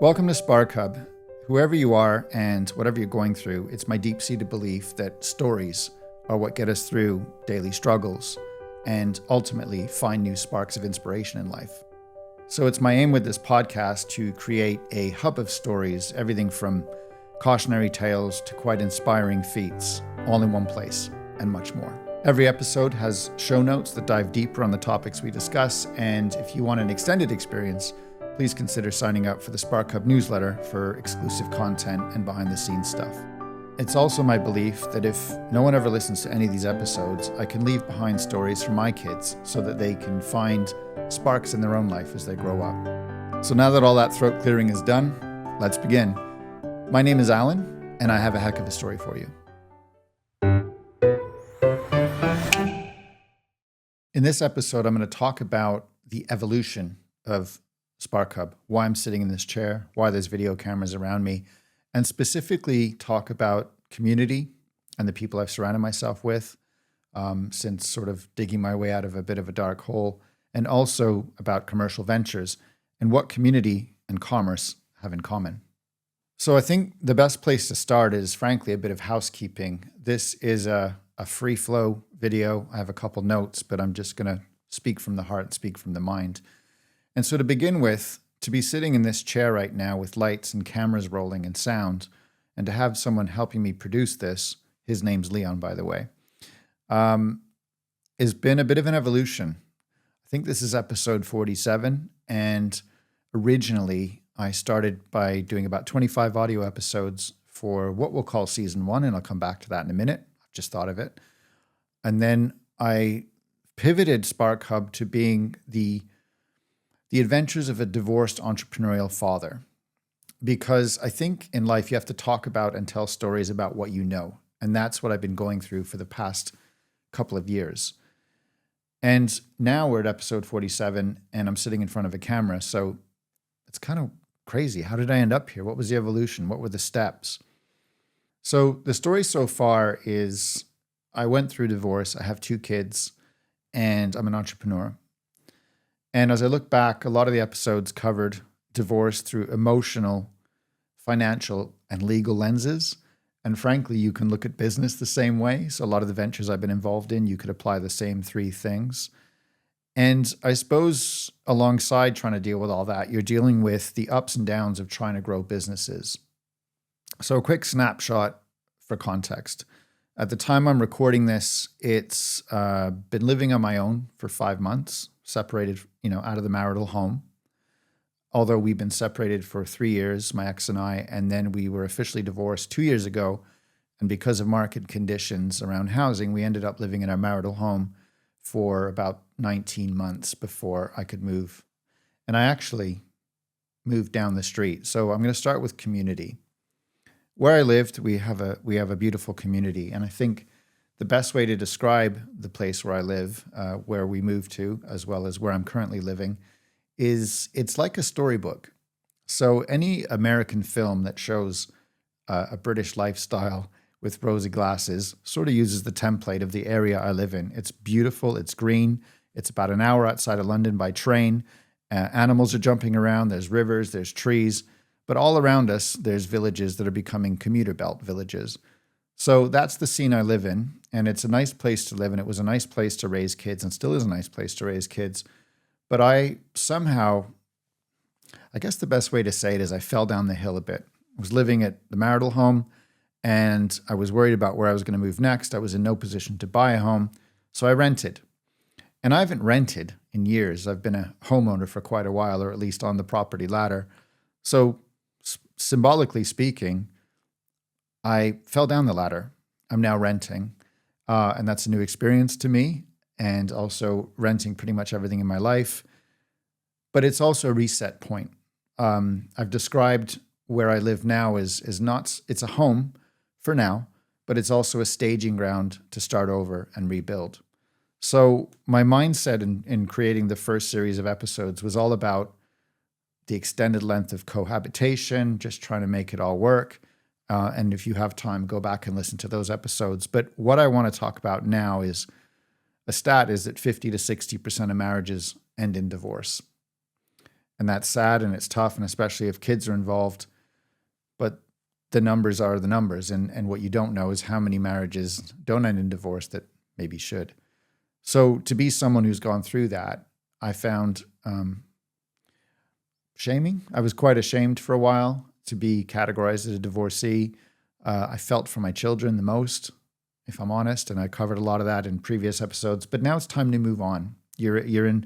Welcome to SparkHub. Whoever you are and whatever you're going through, it's my deep-seated belief that stories are what get us through daily struggles and ultimately find new sparks of inspiration in life. So it's my aim with this podcast to create a hub of stories, everything from cautionary tales to quite inspiring feats, all in one place and much more. Every episode has show notes that dive deeper on the topics we discuss, and if you want an extended experience, please consider signing up for the SparkHub newsletter for exclusive content and behind-the-scenes stuff. It's also my belief that if no one ever listens to any of these episodes, I can leave behind stories for my kids so that they can find sparks in their own life as they grow up. So now that all that throat clearing is done, let's begin. My name is Allan, and I have a heck of a story for you. In this episode, I'm going to talk about the evolution of SparkHub, why I'm sitting in this chair, why there's video cameras around me, and specifically talk about community and the people I've surrounded myself with since sort of digging my way out of a bit of a dark hole, and also about commercial ventures and what community and commerce have in common. So I think the best place to start is, frankly, a bit of housekeeping. This is a free flow video. I have a couple notes, but I'm just going to speak from the heart, speak from the mind. And so to begin with, to be sitting in this chair right now with lights and cameras rolling and sound, and to have someone helping me produce this, his name's Leon, by the way, has been a bit of an evolution. I think this is episode 47, and originally I started by doing about 25 audio episodes for what we'll call season 1, and I'll come back to that in a minute. I've just thought of it. And then I pivoted SparkHub to being the adventures of a divorced entrepreneurial father, because I think in life you have to talk about and tell stories about what you know. And that's what I've been going through for the past couple of years. And now we're at episode 47 and I'm sitting in front of a camera. So it's kind of crazy. How did I end up here? What was the evolution? What were the steps? So the story so far is I went through divorce. I have 2 kids and I'm an entrepreneur. And as I look back, a lot of the episodes covered divorce through emotional, financial, and legal lenses. And frankly, you can look at business the same way. So a lot of the ventures I've been involved in, you could apply the same 3 things. And I suppose alongside trying to deal with all that, you're dealing with the ups and downs of trying to grow businesses. So a quick snapshot for context. At the time I'm recording this, it's been living on my own for 5 months. Separated, out of the marital home. Although we've been separated for 3 years, my ex and I, and then we were officially divorced 2 years ago. And because of market conditions around housing, we ended up living in our marital home for about 19 months before I could move. And I actually moved down the street. So I'm going to start with community. Where I lived, we have a beautiful community, and I think the best way to describe the place where I live, where we moved to, as well as where I'm currently living, is it's like a storybook. So any American film that shows a British lifestyle with rosy glasses sort of uses the template of the area I live in. It's beautiful, it's green, it's about an hour outside of London by train. Animals are jumping around, there's rivers, there's trees, but all around us, there's villages that are becoming commuter belt villages. So that's the scene I live in, and it's a nice place to live, and it was a nice place to raise kids, and still is a nice place to raise kids. But I somehow, I guess the best way to say it is I fell down the hill a bit. I was living at the marital home, and I was worried about where I was going to move next. I was in no position to buy a home, so I rented. And I haven't rented in years. I've been a homeowner for quite a while, or at least on the property ladder. So symbolically speaking, I fell down the ladder. I'm now renting, and that's a new experience to me, and also renting pretty much everything in my life. But it's also a reset point. I've described where I live now is not, it's a home for now, but it's also a staging ground to start over and rebuild. So my mindset in creating the first series of episodes was all about the extended length of cohabitation, just trying to make it all work. And if you have time, go back and listen to those episodes. But what I want to talk about now is a stat is that 50 to 60% of marriages end in divorce. And that's sad and it's tough, and especially if kids are involved. But the numbers are the numbers. And what you don't know is how many marriages don't end in divorce that maybe should. So to be someone who's gone through that, I found shaming. I was quite ashamed for a while to be categorized as a divorcee. I felt for my children the most, if I'm honest, and I covered a lot of that in previous episodes. But now it's time to move on. You're in.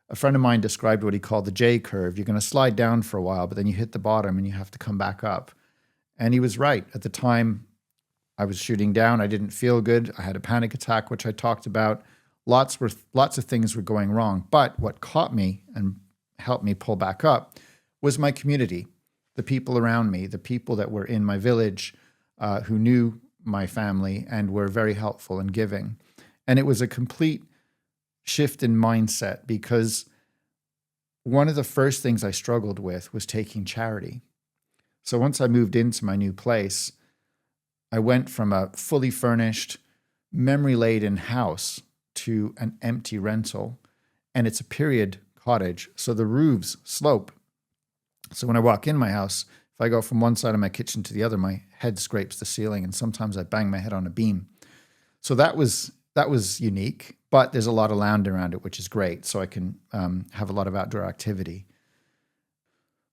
A friend of mine described what he called the J curve. You're going to slide down for a while, but then you hit the bottom and you have to come back up. And he was right. At the time, I was shooting down. I didn't feel good. I had a panic attack, which I talked about. Lots of things were going wrong. But what caught me and helped me pull back up was my community, the people around me, the people that were in my village who knew my family and were very helpful and giving. And it was a complete shift in mindset, because one of the first things I struggled with was taking charity. So once I moved into my new place, I went from a fully furnished, memory-laden house to an empty rental, and it's a period cottage, so the roofs slope. So when I walk in my house, if I go from one side of my kitchen to the other, my head scrapes the ceiling, and sometimes I bang my head on a beam. So that was unique, but there's a lot of land around it, which is great, so I can have a lot of outdoor activity.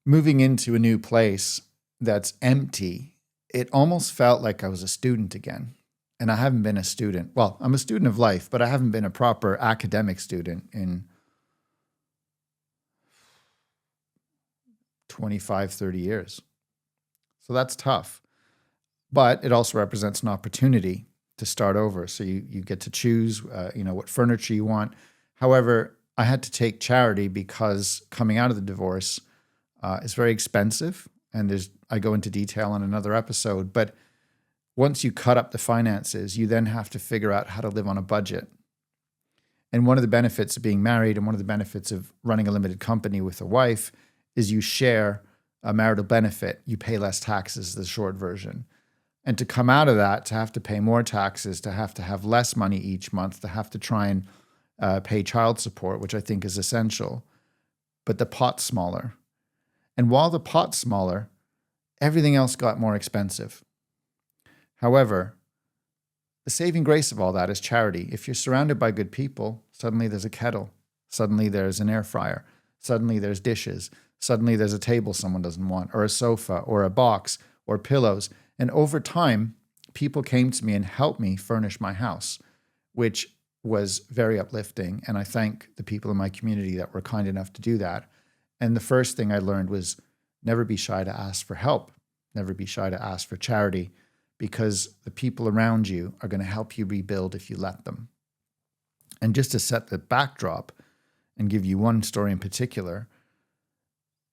Moving into a new place that's empty, it almost felt like I was a student again. And I haven't been a student. Well, I'm a student of life, but I haven't been a proper academic student in 25, 30 years. So that's tough. But it also represents an opportunity to start over. So you get to choose, what furniture you want. However, I had to take charity because coming out of the divorce is very expensive. And I go into detail on another episode, but once you cut up the finances, you then have to figure out how to live on a budget. And one of the benefits of being married and one of the benefits of running a limited company with a wife is you share a marital benefit. You pay less taxes, the short version. And to come out of that, to have to pay more taxes, to have less money each month, to have to try and pay child support, which I think is essential. But the pot's smaller. And while the pot's smaller, everything else got more expensive. However, the saving grace of all that is charity. If you're surrounded by good people, suddenly there's a kettle. Suddenly there's an air fryer. Suddenly there's dishes. Suddenly there's a table someone doesn't want, or a sofa, or a box, or pillows. And over time, people came to me and helped me furnish my house, which was very uplifting. And I thank the people in my community that were kind enough to do that. And the first thing I learned was never be shy to ask for help. Never be shy to ask for charity, because the people around you are going to help you rebuild if you let them. And just to set the backdrop and give you one story in particular,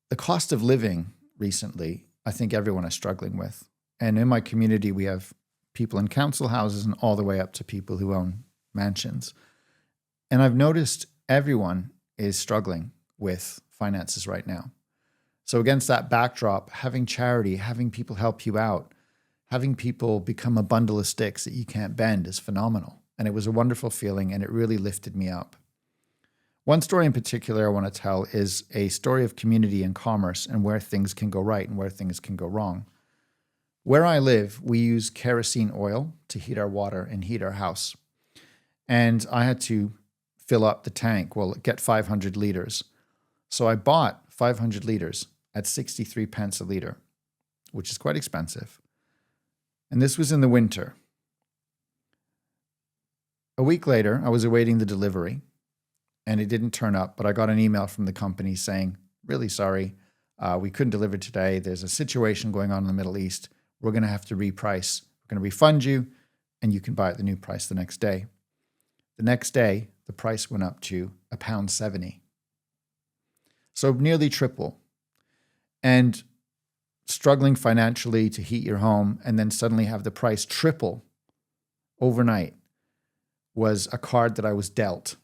the cost of living recently, I think everyone is struggling with. And in my community, we have people in council houses and all the way up to people who own mansions. And I've noticed everyone is struggling with finances right now. So against that backdrop, having charity, having people help you out, having people become a bundle of sticks that you can't bend is phenomenal. And it was a wonderful feeling, and it really lifted me up. One story in particular I want to tell is a story of community and commerce and where things can go right and where things can go wrong. Where I live, we use kerosene oil to heat our water and heat our house. And I had to fill up the tank, get 500 liters. So I bought 500 liters at 63 pence a liter, which is quite expensive. And this was in the winter. A week later, I was awaiting the delivery, and it didn't turn up, but I got an email from the company saying, really sorry, we couldn't deliver today. There's a situation going on in the Middle East. We're going to have to reprice. We're going to refund you, and you can buy at the new price the next day. The next day, the price went up to £1.70. So nearly triple. And struggling financially to heat your home and then suddenly have the price triple overnight was a card that I was dealt.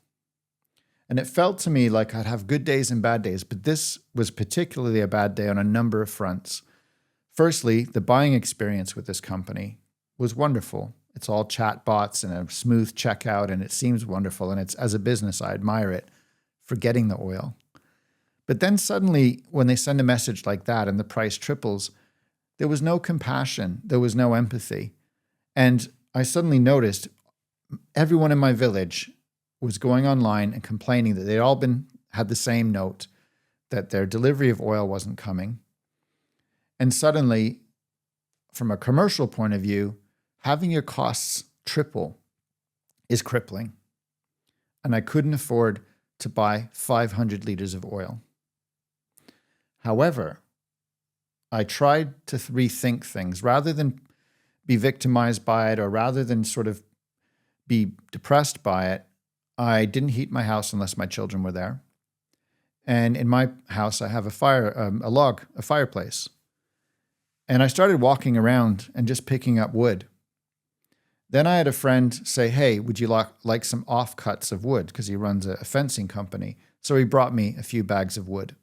And it felt to me like I'd have good days and bad days, but this was particularly a bad day on a number of fronts. Firstly, the buying experience with this company was wonderful. It's all chat bots and a smooth checkout, and it seems wonderful. And it's, as a business, I admire it for getting the oil. But then suddenly, when they send a message like that and the price triples, there was no compassion, there was no empathy. And I suddenly noticed everyone in my village was going online and complaining that they'd all had the same note, that their delivery of oil wasn't coming. And suddenly, from a commercial point of view, having your costs triple is crippling. And I couldn't afford to buy 500 liters of oil. However, I tried to rethink things rather than be victimized by it, or rather than sort of be depressed by it. I didn't heat my house unless my children were there. And in my house, I have a fireplace. And I started walking around and just picking up wood. Then I had a friend say, hey, would you like some offcuts of wood? Because he runs a fencing company. So he brought me a few bags of wood.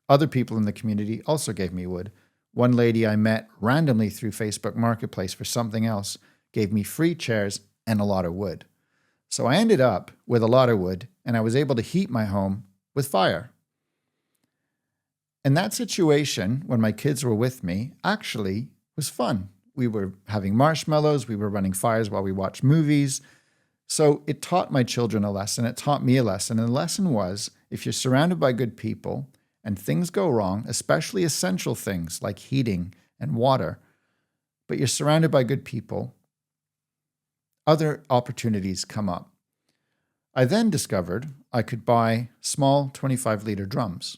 Other people in the community also gave me wood. One lady I met randomly through Facebook Marketplace for something else gave me free chairs and a lot of wood. So I ended up with a lot of wood, and I was able to heat my home with fire. And that situation, when my kids were with me, actually was fun. We were having marshmallows, we were running fires while we watched movies. So it taught my children a lesson, it taught me a lesson. And the lesson was, if you're surrounded by good people and things go wrong, especially essential things like heating and water, but you're surrounded by good people, other opportunities come up. I then discovered I could buy small 25-liter drums.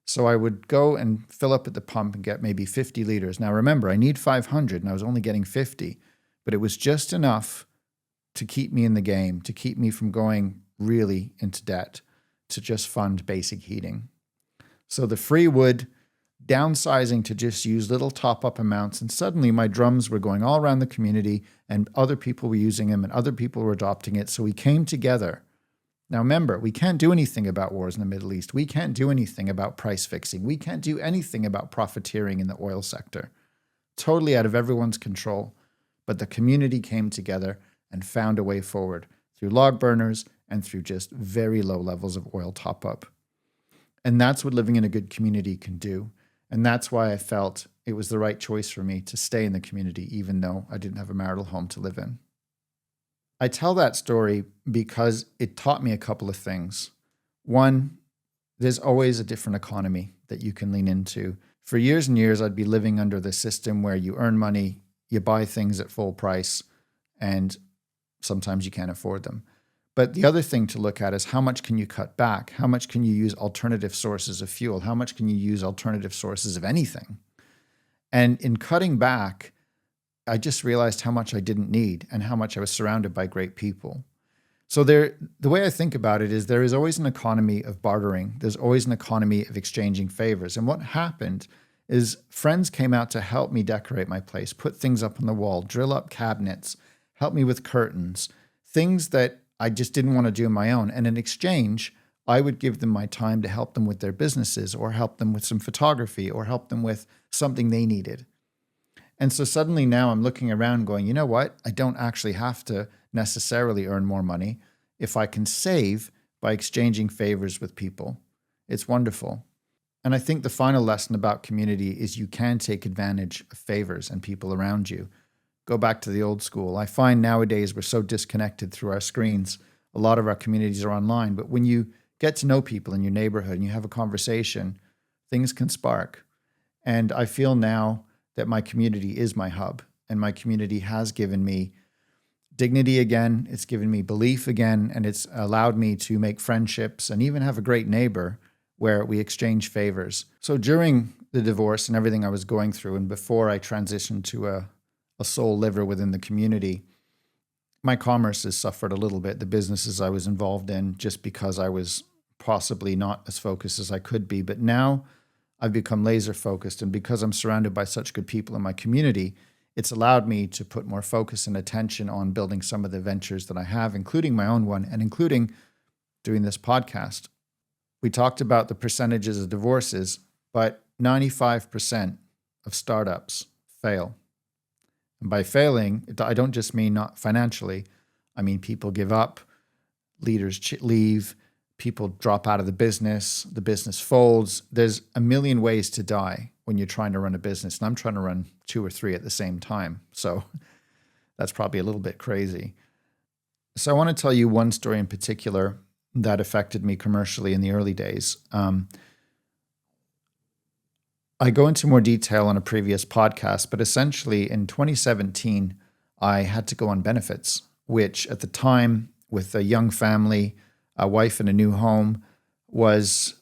So I would go and fill up at the pump and get maybe 50 liters. Now remember, I need 500 and I was only getting 50, but it was just enough to keep me in the game, to keep me from going really into debt, to just fund basic heating. So the free wood, downsizing to just use little top-up amounts, and suddenly my drums were going all around the community and other people were using them and other people were adopting it. So we came together. Now remember, we can't do anything about wars in the Middle East. We can't do anything about price fixing. We can't do anything about profiteering in the oil sector. Totally out of everyone's control. But the community came together and found a way forward through log burners and through just very low levels of oil top-up. And that's what living in a good community can do. And that's why I felt it was the right choice for me to stay in the community, even though I didn't have a marital home to live in. I tell that story because it taught me a couple of things. One, there's always a different economy that you can lean into. For years and years, I'd be living under the system where you earn money, you buy things at full price, and sometimes you can't afford them. But the other thing to look at is how much can you cut back? How much can you use alternative sources of fuel? How much can you use alternative sources of anything? And in cutting back, I just realized how much I didn't need and how much I was surrounded by great people. So the way I think about it is there is always an economy of bartering. There's always an economy of exchanging favors. And what happened is friends came out to help me decorate my place, put things up on the wall, drill up cabinets, help me with curtains, things that I just didn't want to do on my own. And in exchange, I would give them my time to help them with their businesses or help them with some photography or help them with something they needed. And so suddenly now I'm looking around going, you know what? I don't actually have to necessarily earn more money if I can save by exchanging favors with people. It's wonderful. And I think the final lesson about community is you can take advantage of favors and people around you. Go back to the old school. I find nowadays we're so disconnected through our screens. A lot of our communities are online, but when you get to know people in your neighborhood and you have a conversation, things can spark. And I feel now that my community is my hub, and my community has given me dignity again, it's given me belief again, and it's allowed me to make friendships and even have a great neighbor where we exchange favors. So during the divorce and everything I was going through, and before I transitioned to a sole liver within the community, my commerce has suffered a little bit, the businesses I was involved in, just because I was possibly not as focused as I could be. But now I've become laser focused, and because I'm surrounded by such good people in my community, it's allowed me to put more focus and attention on building some of the ventures that I have, including my own one and including doing this podcast. We talked about the percentages of divorces, but 95% of startups fail. And by failing, I don't just mean not financially. I mean people give up, leaders leave, People drop out of the business folds. There's a million ways to die when you're trying to run a business. And I'm trying to run 2 or 3 at the same time. So that's probably a little bit crazy. So I want to tell you one story in particular that affected me commercially in the early days. I go into more detail on a previous podcast, but essentially in 2017, I had to go on benefits, which at the time, with a young family, a wife and a new home, was,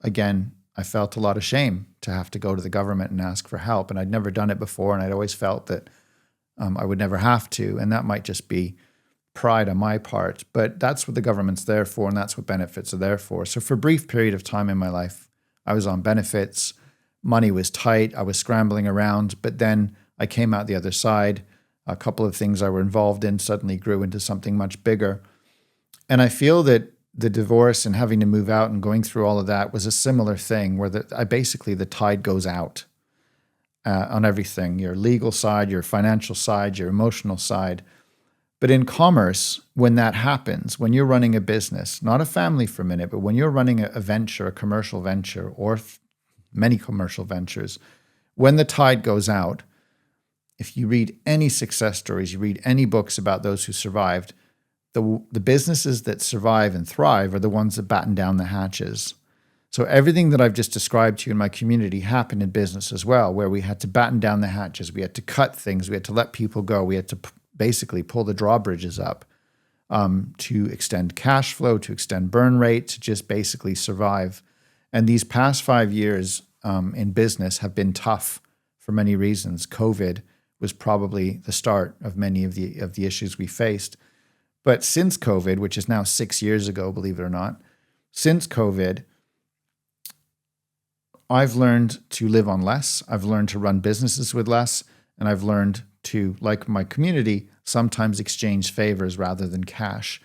again, I felt a lot of shame to have to go to the government and ask for help. And I'd never done it before, and I'd always felt that I would never have to. And that might just be pride on my part, but that's what the government's there for, and that's what benefits are there for. So for a brief period of time in my life, I was on benefits. Money was tight. I was scrambling around, but then I came out the other side. A couple of things I were involved in suddenly grew into something much bigger. And I feel that the divorce and having to move out and going through all of that was a similar thing where the tide goes out on everything, your legal side, your financial side, your emotional side. But in commerce, when that happens, when you're running a business, not a family for a minute, but when you're running a venture, a commercial venture, or many commercial ventures, when the tide goes out, if you read any success stories, you read any books about those who survived, the businesses that survive and thrive are the ones that batten down the hatches. So everything that I've just described to you in my community happened in business as well, where we had to batten down the hatches. We had to cut things. We had to let people go. We had to basically pull the drawbridges up to extend cash flow, to extend burn rate, to just basically survive. And these past 5 years in business have been tough for many reasons. COVID was probably the start of many of the issues we faced. But since COVID, which is now 6 years ago, believe it or not, since COVID, I've learned to live on less. I've learned to run businesses with less. And I've learned to, like my community, sometimes exchange favors rather than cash.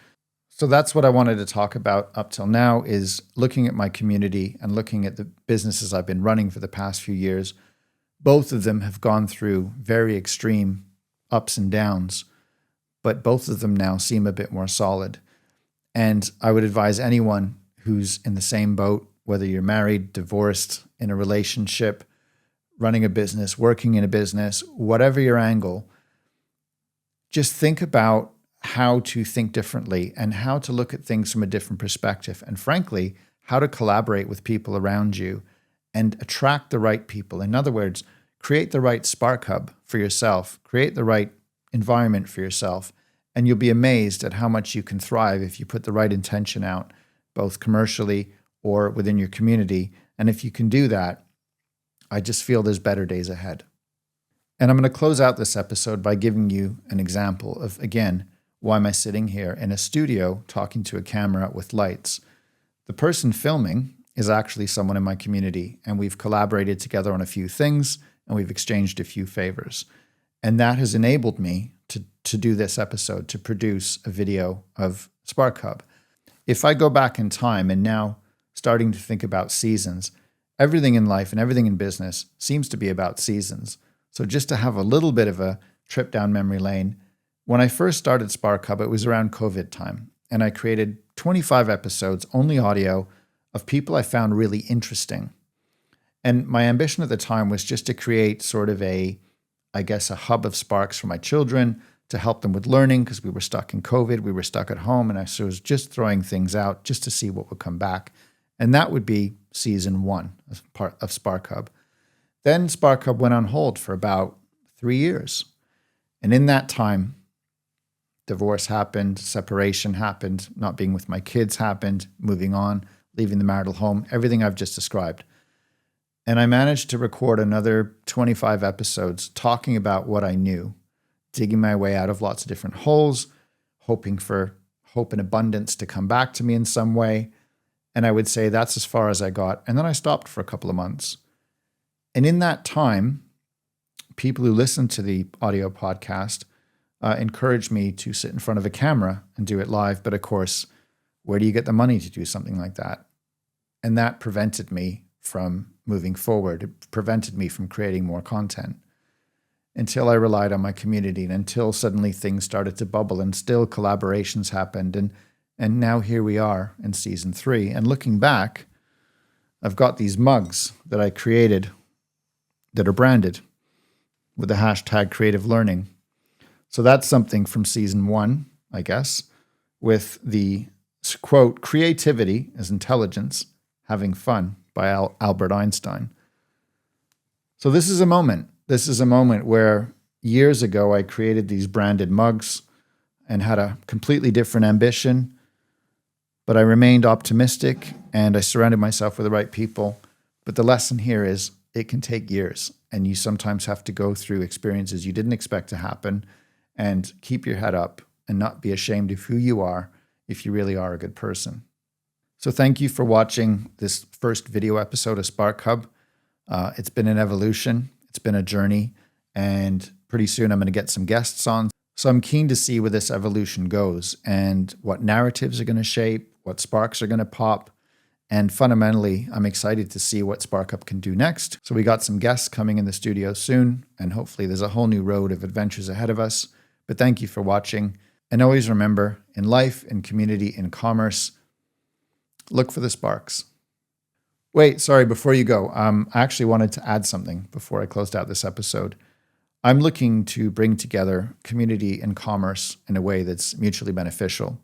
So that's what I wanted to talk about up till now, is looking at my community and looking at the businesses I've been running for the past few years. Both of them have gone through very extreme ups and downs, but both of them now seem a bit more solid. And I would advise anyone who's in the same boat, whether you're married, divorced, in a relationship, running a business, working in a business, whatever your angle, just think about how to think differently and how to look at things from a different perspective. And frankly, how to collaborate with people around you and attract the right people. In other words, create the right SparkHub for yourself, create the right environment for yourself, and you'll be amazed at how much you can thrive if you put the right intention out, both commercially or within your community. And if you can do that, I just feel there's better days ahead. And I'm going to close out this episode by giving you an example of, again, why am I sitting here in a studio talking to a camera with lights? The person filming is actually someone in my community, and we've collaborated together on a few things, and we've exchanged a few favors. And that has enabled me to do this episode, to produce a video of SparkHub. If I go back in time and now starting to think about seasons, everything in life and everything in business seems to be about seasons. So just to have a little bit of a trip down memory lane, when I first started SparkHub, it was around COVID time, and I created 25 episodes, only audio, of people I found really interesting. And my ambition at the time was just to create sort of a hub of sparks for my children, to help them with learning, because we were stuck in COVID, we were stuck at home, and I was just throwing things out just to see what would come back. And that would be season 1 of SparkHub. Then SparkHub went on hold for about 3 years. And in that time, divorce happened, separation happened, not being with my kids happened, moving on, leaving the marital home, everything I've just described. And I managed to record another 25 episodes talking about what I knew, digging my way out of lots of different holes, hoping for hope and abundance to come back to me in some way. And I would say that's as far as I got. And then I stopped for a couple of months. And in that time, people who listened to the audio podcast encouraged me to sit in front of a camera and do it live. But of course, where do you get the money to do something like that? And that prevented me from moving forward. It prevented me from creating more content until I relied on my community, and until suddenly things started to bubble and still collaborations happened. And And now here we are in season 3. And looking back, I've got these mugs that I created that are branded with the hashtag creative learning. So that's something from season 1, I guess, with the quote, creativity is intelligence, having fun by Albert Einstein. So this is a moment. This is a moment where years ago I created these branded mugs and had a completely different ambition, but I remained optimistic and I surrounded myself with the right people. But the lesson here is it can take years, and you sometimes have to go through experiences you didn't expect to happen, and keep your head up and not be ashamed of who you are if you really are a good person. So thank you for watching this first video episode of SparkHub. It's been an evolution. It's been a journey, and pretty soon I'm going to get some guests on. So I'm keen to see where this evolution goes and what narratives are going to shape, what sparks are going to pop. And fundamentally, I'm excited to see what SparkHub can do next. So we got some guests coming in the studio soon, and hopefully there's a whole new road of adventures ahead of us. But thank you for watching. And always remember, in life, in community, in commerce, look for the sparks. Wait, sorry, before you go, I actually wanted to add something before I closed out this episode. I'm looking to bring together community and commerce in a way that's mutually beneficial.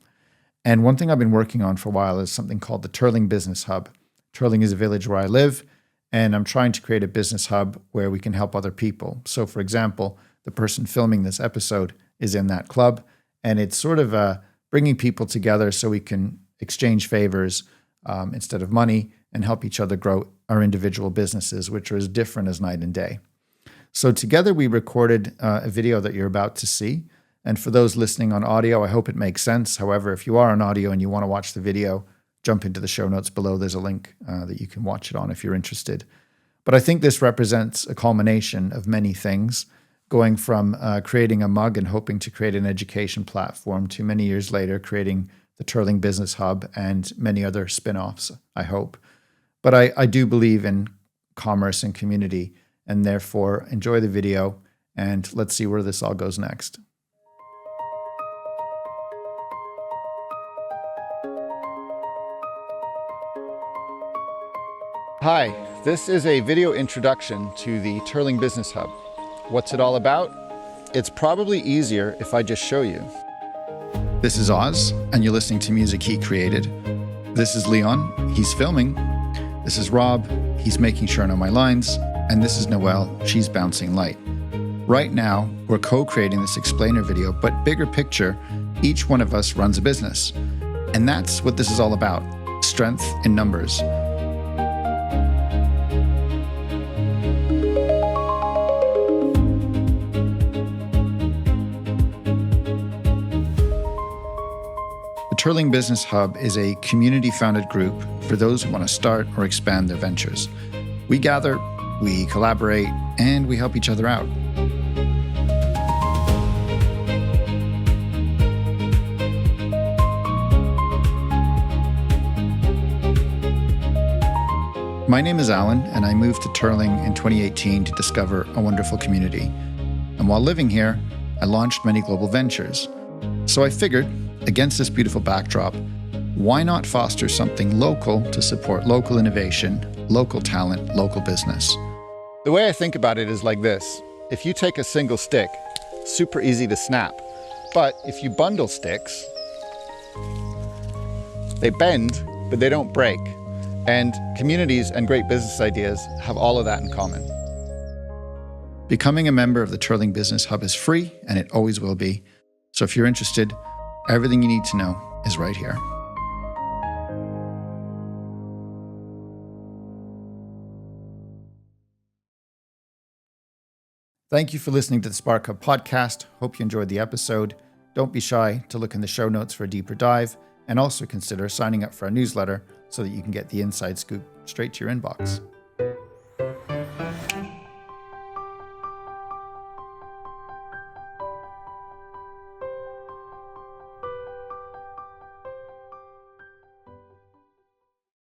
And one thing I've been working on for a while is something called the Terling Business Hub. Terling is a village where I live, and I'm trying to create a business hub where we can help other people. So for example, the person filming this episode is in that club, and it's sort of bringing people together so we can exchange favors instead of money and help each other grow our individual businesses, which are as different as night and day. So together we recorded a video that you're about to see. And for those listening on audio, I hope it makes sense. However, if you are on audio and you want to watch the video, jump into the show notes below. There's a link that you can watch it on if you're interested. But I think this represents a culmination of many things, going from creating a mug and hoping to create an education platform to many years later creating the Terling Business Hub and many other spin-offs, I hope. But I do believe in commerce and community, and therefore enjoy the video and let's see where this all goes next. Hi, this is a video introduction to the Terling Business Hub. What's it all about? It's probably easier if I just show you. This is Oz, and you're listening to music he created. This is Leon, he's filming. This is Rob, he's making sure I know my lines. And this is Noelle, she's bouncing light. Right now, we're co-creating this explainer video, but bigger picture, each one of us runs a business. And that's what this is all about, strength in numbers. The Terling Business Hub is a community-founded group for those who want to start or expand their ventures. We gather, we collaborate, and we help each other out. My name is Allan, and I moved to Terling in 2018 to discover a wonderful community. And while living here, I launched many global ventures. So I figured, against this beautiful backdrop, why not foster something local to support local innovation, local talent, local business? The way I think about it is like this. If you take a single stick, super easy to snap. But if you bundle sticks, they bend, but they don't break. And communities and great business ideas have all of that in common. Becoming a member of the Terling Business Hub is free, and it always will be. So if you're interested, everything you need to know is right here. Thank you for listening to the SparkHub podcast. Hope you enjoyed the episode. Don't be shy to look in the show notes for a deeper dive, and also consider signing up for our newsletter so that you can get the inside scoop straight to your inbox.